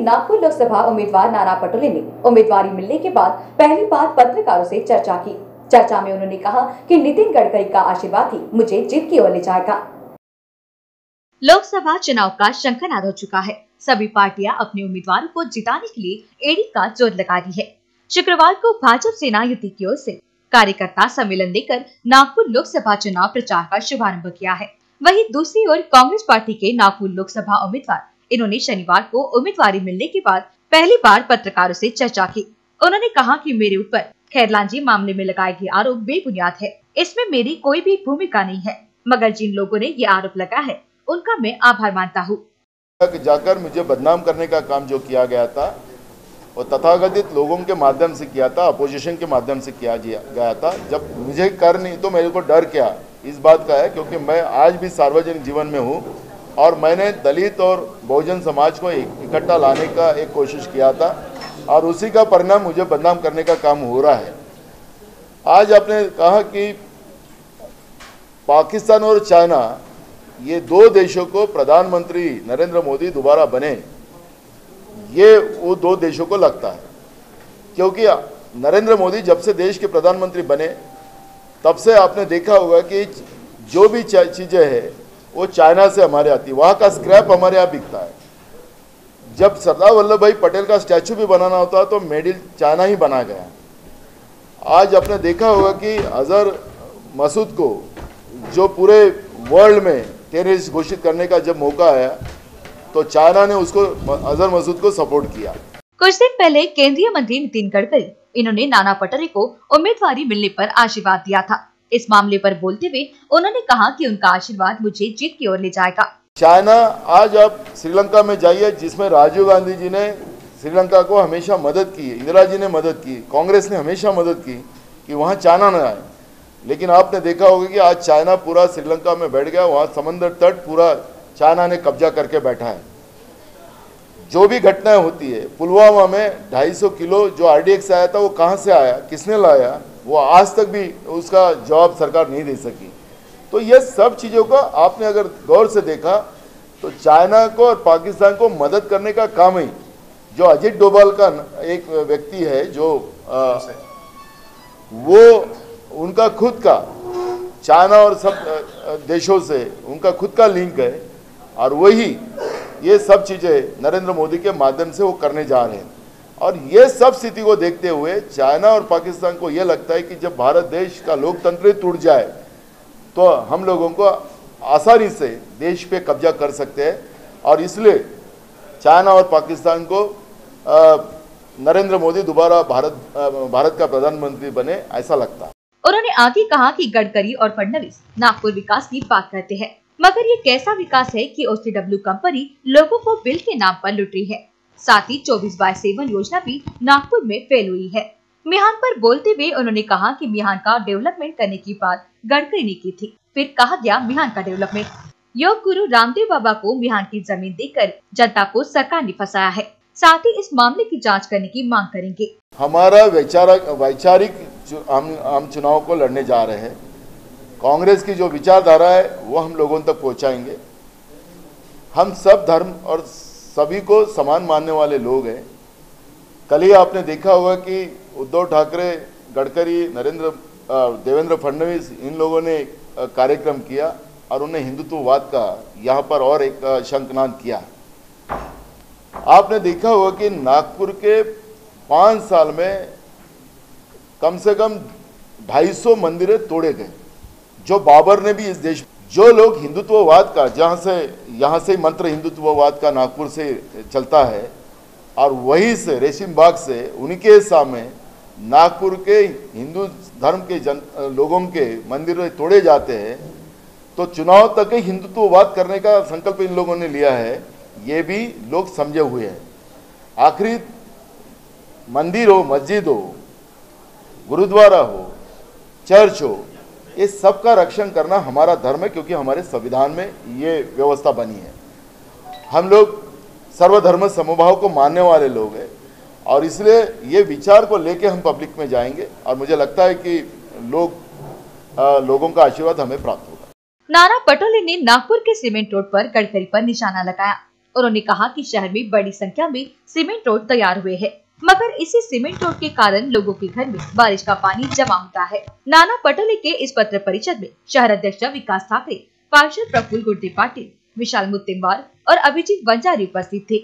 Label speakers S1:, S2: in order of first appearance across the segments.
S1: नागपुर लोकसभा उम्मीदवार नाना पटोले ने उम्मीदवारी मिलने के बाद पहली बार पत्रकारों से चर्चा की। चर्चा में उन्होंने कहा कि नितिन गडकरी का आशीर्वाद ही मुझे जीत की ओर ले जाएगा।
S2: लोकसभा चुनाव का शंखनाद हो चुका है। सभी पार्टियां अपने उम्मीदवारों को जिताने के लिए एड़ी का जोर लगा रही है। शुक्रवार को भाजपा सेना युति की ओर से कार्यकर्ता सम्मेलन देकर नागपुर लोकसभा चुनाव प्रचार का शुभारंभ किया है। वहीं दूसरी ओर कांग्रेस पार्टी के नागपुर लोकसभा उम्मीदवार इन्होंने शनिवार को उम्मीदवारी मिलने के बाद पहली बार पत्रकारों से चर्चा की। उन्होंने कहा कि मेरे ऊपर खैरलांजी मामले में लगाए गए आरोप बेबुनियाद है। इसमें मेरी कोई भी भूमिका नहीं है, मगर जिन लोगों ने ये आरोप लगाया है उनका मैं आभार मानता हूँ।
S3: जाकर मुझे बदनाम करने का काम जो किया गया था वो तथाकथित लोगों के माध्यम से किया था, अपोजिशन के माध्यम से किया गया था। जब मुझे कर नहीं तो मेरे को डर क्या इस बात का है, क्योंकि मैं आज भी सार्वजनिक जीवन में हूँ और मैंने दलित और बहुजन समाज को इकट्ठा लाने का एक कोशिश किया था और उसी का परिणाम मुझे बदनाम करने का काम हो रहा है। आज आपने कहा कि पाकिस्तान और चाइना ये दो देशों को प्रधानमंत्री नरेंद्र मोदी दोबारा बने, ये वो दो देशों को लगता है, क्योंकि नरेंद्र मोदी जब से देश के प्रधानमंत्री बने तब से आपने देखा होगा कि जो भी चीज़ें हैं वो चाइना से हमारे आती, वहाँ का स्क्रैप हमारे यहाँ बिकता है। जब सरदार वल्लभ भाई पटेल का स्टैचू भी बनाना होता तो मेड इन चाइना ही बना गया। आज आपने देखा होगा कि अजहर मसूद को जो पूरे वर्ल्ड में टेररिस्ट घोषित करने का जब मौका आया तो चाइना ने उसको अजहर मसूद को सपोर्ट किया।
S2: कुछ दिन पहले केंद्रीय मंत्री नितिन गडकरी इन्होंने नाना पटोले को उम्मीदवारी मिलने पर आशीर्वाद दिया था। इस मामले पर बोलते हुए उन्होंने कहा कि उनका आशीर्वाद मुझे जीत की ओर ले जाएगा।
S3: चाइना, आज आप श्रीलंका में जाइए जिसमें राजीव गांधी जी ने श्रीलंका को हमेशा मदद की, इंदिरा जी ने मदद की, कांग्रेस ने हमेशा मदद की कि वहाँ चाइना न आए। लेकिन आपने देखा होगा कि आज चाइना पूरा श्रीलंका में बैठ गया, वहाँ समंदर तट पूरा चाइना ने कब्जा करके बैठा है। जो भी घटनाएं होती है, पुलवामा में 250 किलो जो RDX आया था वो कहाँ से आया, किसने लाया, वो आज तक भी उसका जवाब सरकार नहीं दे सकी। तो ये सब चीज़ों को आपने अगर गौर से देखा तो चाइना को और पाकिस्तान को मदद करने का काम ही जो अजीत डोभाल का एक व्यक्ति है, जो वो उनका खुद का चाइना और सब देशों से उनका खुद का लिंक है और वही ये सब चीज़ें नरेंद्र मोदी के माध्यम से वो करने जा रहे हैं। और ये सब स्थिति को देखते हुए चाइना और पाकिस्तान को ये लगता है कि जब भारत देश का लोकतंत्र टूट जाए तो हम लोगों को आसानी से देश पे कब्जा कर सकते हैं और इसलिए चाइना और पाकिस्तान को नरेंद्र मोदी दोबारा भारत का प्रधानमंत्री बने, ऐसा लगता है।
S2: उन्होंने आगे कहा कि गडकरी और फडणवीस नागपुर विकास की बात करते हैं, मगर ये कैसा विकास है कि OCW कंपनी लोगों को बिल के नाम पर लूट रही है। साथ ही 24/7 योजना भी नागपुर में फेल हुई है। मिहान पर बोलते हुए उन्होंने कहा कि मिहान का डेवलपमेंट करने की बात गडकरी ने की थी, फिर कहा गया मिहान का डेवलपमेंट। योग गुरु रामदेव बाबा को मिहान की जमीन देकर जनता को सरकार ने फंसाया है। साथ ही इस मामले की जांच करने की मांग करेंगे।
S3: हमारा वैचारिक हम चुनाव को लड़ने जा रहे हैं। कांग्रेस की जो विचारधारा है वो हम लोगों तक पहुंचाएंगे। हम सब धर्म और सभी को समान मानने वाले लोग हैं। कल ही आपने देखा होगा कि उद्धव ठाकरे, गडकरी, देवेंद्र फडणवीस, इन लोगों ने कार्यक्रम किया और उन्हें हिंदुत्ववाद का यहाँ पर और एक शंखनाद किया। आपने देखा होगा कि नागपुर के 5 साल में कम से कम 250 मंदिरें तोड़े गए, जो बाबर ने भी इस देश, जो लोग हिंदुत्ववाद का, यहाँ से मंत्र हिंदुत्ववाद का नागपुर से चलता है और वहीं से रेशीम बाग से उनके सामने नागपुर के हिंदू धर्म के लोगों के मंदिर तोड़े जाते हैं, तो चुनाव तक ही हिंदुत्ववाद करने का संकल्प इन लोगों ने लिया है, ये भी लोग समझे हुए हैं। आखिरी मंदिर हो, मस्जिद हो, गुरुद्वारा हो, चर्च हो, ये सब का रक्षण करना हमारा धर्म है, क्योंकि हमारे संविधान में ये व्यवस्था बनी है। हम लोग सर्वधर्म समभाव को मानने वाले लोग हैं और इसलिए ये विचार को लेके हम पब्लिक में जाएंगे और मुझे लगता है कि लोगों का आशीर्वाद हमें प्राप्त होगा।
S2: नाना पटोले ने नागपुर के सीमेंट रोड पर गडकरी पर निशाना लगाया। उन्होंने कहा कि शहर में बड़ी संख्या में सीमेंट रोड तैयार हुए हैं, मगर इसी सीमेंट रोड के कारण लोगों के घर में बारिश का पानी जमा होता है। नाना पटोले के इस पत्र परिषद में शहर अध्यक्ष विकास ठाकरे, पार्षद प्रफुल्ल गुर्दे पाटिल, विशाल मुत्तेमवार और अभिजीत बंजारी उपस्थित थे।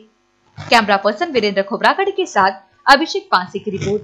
S2: कैमरा पर्सन वीरेंद्र खोबरागढ़ के साथ अभिषेक पांसे की रिपोर्ट।